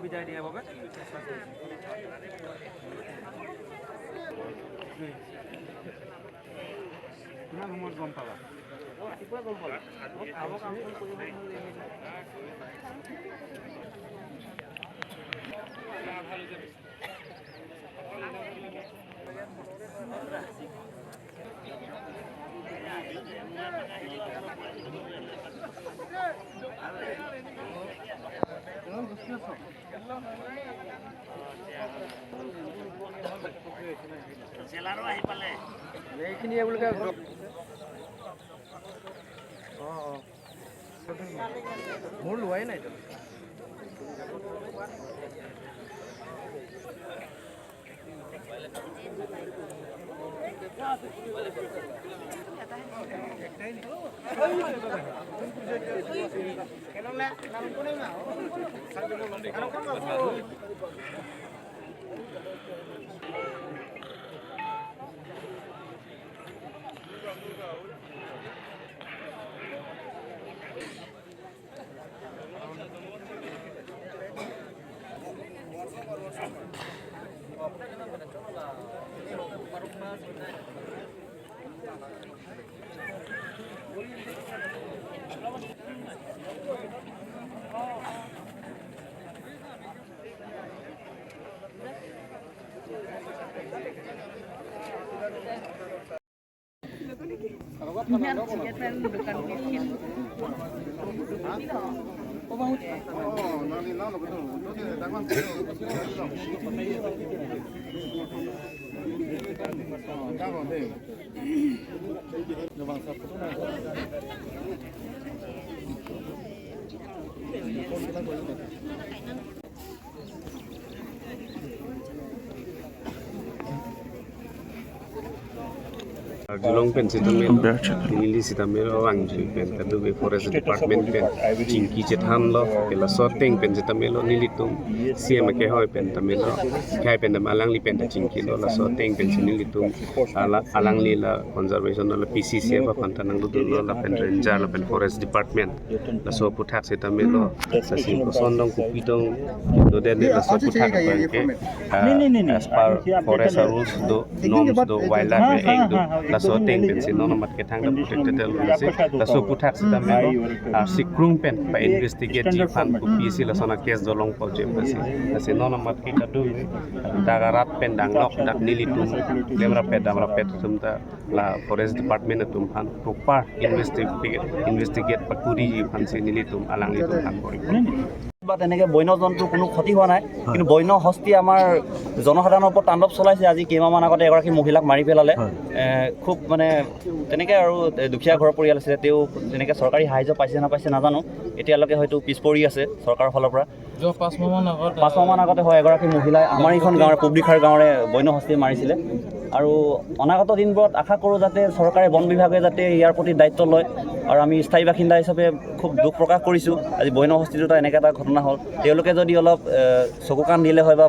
বিদায় দিয়াৰ বাবে কিমান সময়ত গম পালা? ৰাতিপুৱা গম পালা। খাব কাম কৰিব এইখিনি এইবিলাকে মোৰ লোৱাই নাই Julong pen sitamelo, nili sitamelo ang pen kadu be forest department pen jingki cethan lo pela sorting pen sitamelo nili tum siam ke hoy pen tamelo kai pen malang li pen jingki lo la sorting pen nili tum alang li la conservation la PCC ba pantanang lu lo la pen ranger la pen forest department la so puthak sitamelo sa sim ko sondong ku pitong do den la so puthak pen ke as per forest rules do norms do wildlife act do la so teng pen sin no mat ke thang da protected se la so puthak sita me sikrung pen pa investigate ji fan ku pc la sona case dolong ko je pasi se no mat ke kadu dagarat pen dang nok dak nilitum lemra pe damra pe tumta la forest department tum fan proper investigate pakuri ji fan se nilitum alang litum fan kori বা তেনেকৈ বন্য জন্তুৰ কোনো ক্ষতি হোৱা নাই কিন্তু বন্য হস্তি আমাৰ জনসাধাৰণৰ ওপৰত তাণ্ডৱ চলাইছে আজি কেইমাহমান আগতে এগৰাকী মহিলাক মাৰি পেলালে খুব মানে তেনেকৈ আৰু দুখীয়া ঘৰৰ পৰিয়াল আছিলে তেওঁ তেনেকৈ চৰকাৰী সাহায্য পাইছে নাপাইছে নাজানো এতিয়ালৈকে হয়তো পিছ পৰি আছে চৰকাৰৰ ফালৰ পৰা 5 মাহমান আগতে হয় এগৰাকী মহিলাই আমাৰ এইখন গাঁৱৰ পুবদিখাৰ গাঁৱৰে বন্য হস্তি মাৰিছিলে আৰু অনাগত দিনবোৰত আশা কৰোঁ যাতে চৰকাৰে বন বিভাগে যাতে ইয়াৰ প্ৰতি দায়িত্ব লয় আৰু আমি স্থায়ী বাসিন্দা হিচাপে খুব দুখ প্ৰকাশ কৰিছোঁ আজি বন্য হস্তিটো এনেকৈ এটা ঘটনা হ'ল তেওঁলোকে যদি অলপ চকু কাণ দিলে হয় বা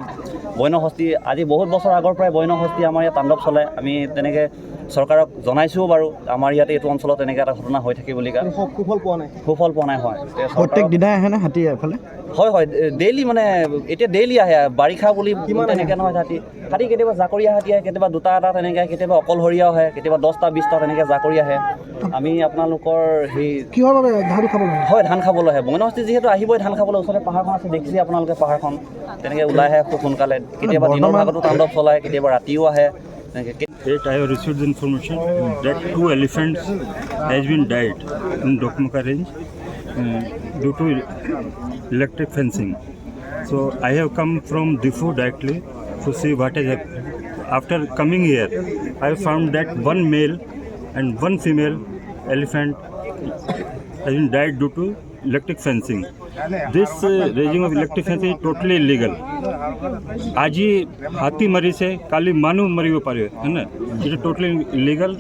বন্য হস্তি আজি বহুত বছৰ আগৰ পৰাই বন্য হস্তি আমাৰ ইয়াত তাণ্ডৱ চলে আমি তেনেকৈ চৰকাৰক জনাইছোঁ বাৰু আমাৰ ইয়াতে এইটো অঞ্চলত এনেকৈ এটা ঘটনা হৈ থাকে বুলি সুফল পোৱা নাই হয় প্ৰত্যেক দিনাই আহেনে হাতী এফালে হয় হয় ডেইলি মানে এতিয়া ডেইলি আহে বাৰিষা বুলি তেনেকৈ নহয় হাতী কেতিয়াবা জাকৰীয়া হাতী আহে কেতিয়াবা দুটা এটা তেনেকৈ কেতিয়াবা অকলশৰীয়াও আহে কেতিয়াবা 10টা 20টা তেনেকৈ জাকৰি আহে আমি আপোনালোকৰ সেই কিহৰ বাবে ধান খাবলৈ হয় ধান খাবলৈ আহে বন্য হস্তি যিহেতু আহিবই ধান খাবলৈ ওচৰতে পাহাৰখন আছে দেখিছে আপোনালোকে পাহাৰখন তেনেকৈ ওলাই আহে খুব সোনকালে কেতিয়াবা দিনৰ ভাগতো তাণ্ডৱ চলায় কেতিয়াবা ৰাতিও আহে I have received information that 2 elephants has been died in Dokmuka range due to electric fencing. So I have come from Diffu directly to see what has happened. After coming here, I found that one male and one female elephant has been died due to electric fencing. This raising of electric fencing is totally illegal. आज ही हाथी मरी से काली मानव मरी हो पारे है ना it is totally illegal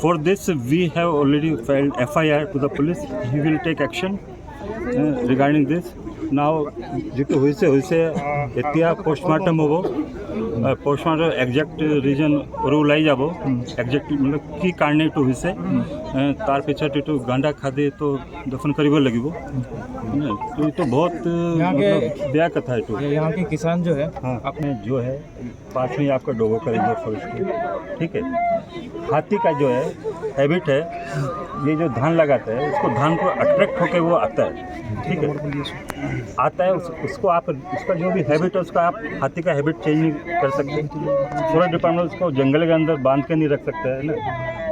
for this we have already filed FIR to the police he will take action regarding this now जितो होइसे এতিয়া পোস্টমার্টম হবো পোস্টমর্টম এক্সাক্ট রিজন ওলাই যাব এক্সাক্ট मतलब কি কারণে এইটো হৈছে তাৰ পিছত এইটো গাঁদা খাদে তো দফন কৰিব লাগিব तो ये तो बहुत मतलब बेया कथा है तो यहाँ के किसान जो है हाँ अपने जो है पास में आपका डोगो करेंगे फॉरेस्ट ठीक है। हाथी का जो है हैबिट है ये जो धान लगाता है उसको धान को अट्रैक्ट होकर वो आता है ठीक है आता है उसको आप उसका जो भी हैबिट है उसका आप हाथी का हैबिट चेंज नहीं कर सकते। फॉरेस्ट डिपार्टमेंट उसको जंगल के अंदर बांध के नहीं रख सकता है ना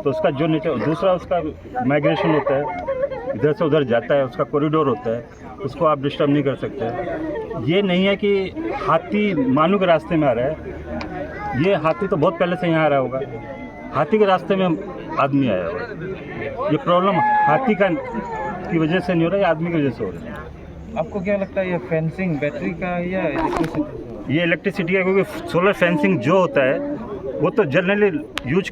तो उसका जो नेचर दूसरा उसका माइग्रेशन होता है इधर से उधर जाता है उसका कॉरिडोर होता है उसको आप डिस्टर्ब नहीं कर सकते। ये नहीं है कि हाथी मानू के रास्ते में आ रहा है ये हाथी तो बहुत पहले से यहाँ आ रहा होगा हाथी के रास्ते में आदमी आया होगा ये प्रॉब्लम हाथी का की वजह से नहीं हो रहा है आदमी की वजह से हो रहा है। आपको क्या लगता है ये फेंसिंग बैटरी का है या इलेक्ट्रिसिटी? ये इलेक्ट्रिसिटी का क्योंकि सोलर फेंसिंग जो होता है वो तो जनरली यूज